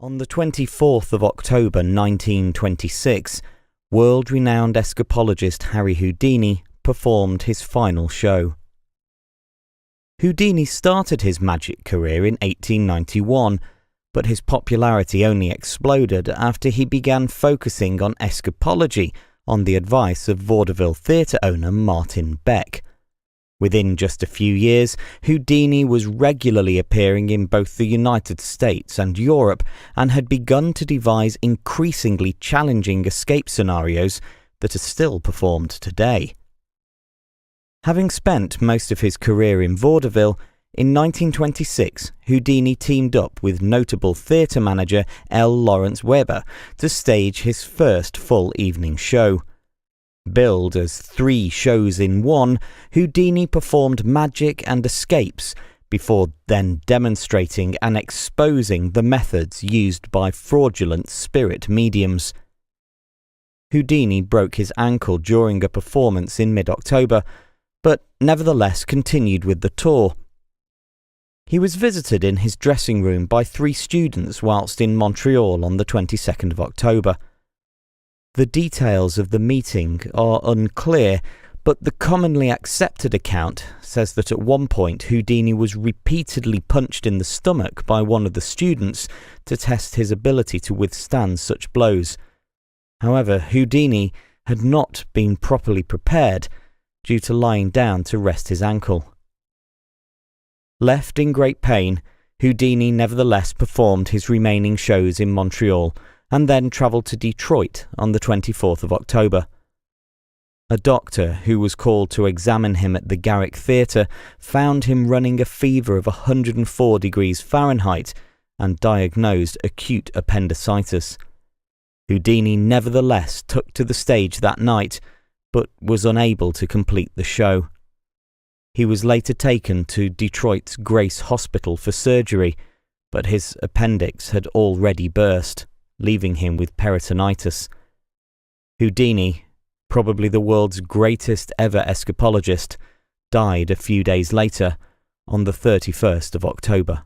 On the 24th of October 1926, world-renowned escapologist Harry Houdini performed his final show. Houdini started his magic career in 1891, but his popularity only exploded after he began focusing on escapology on the advice of vaudeville theatre owner Martin Beck. Within just a few years, Houdini was regularly appearing in both the United States and Europe and had begun to devise increasingly challenging escape scenarios that are still performed today. Having spent most of his career in vaudeville, in 1926 Houdini teamed up with notable theatre manager L. Lawrence Weber to stage his first full evening show. Billed as 3 shows in one, Houdini performed magic and escapes before then demonstrating and exposing the methods used by fraudulent spirit mediums. Houdini broke his ankle during a performance in mid-October, but nevertheless continued with the tour. He was visited in his dressing room by 3 students whilst in Montreal on the 22nd of October. The details of the meeting are unclear, but the commonly accepted account says that at one point Houdini was repeatedly punched in the stomach by one of the students to test his ability to withstand such blows. However, Houdini had not been properly prepared due to lying down to rest his ankle. Left in great pain, Houdini nevertheless performed his remaining shows in Montreal and then travelled to Detroit on the 24th of October. A doctor who was called to examine him at the Garrick Theatre found him running a fever of 104 degrees Fahrenheit and diagnosed acute appendicitis. Houdini nevertheless took to the stage that night, but was unable to complete the show. He was later taken to Detroit's Grace Hospital for surgery, but his appendix had already burst, leaving him with peritonitis. Houdini, probably the world's greatest ever escapologist, died a few days later on the 31st of October.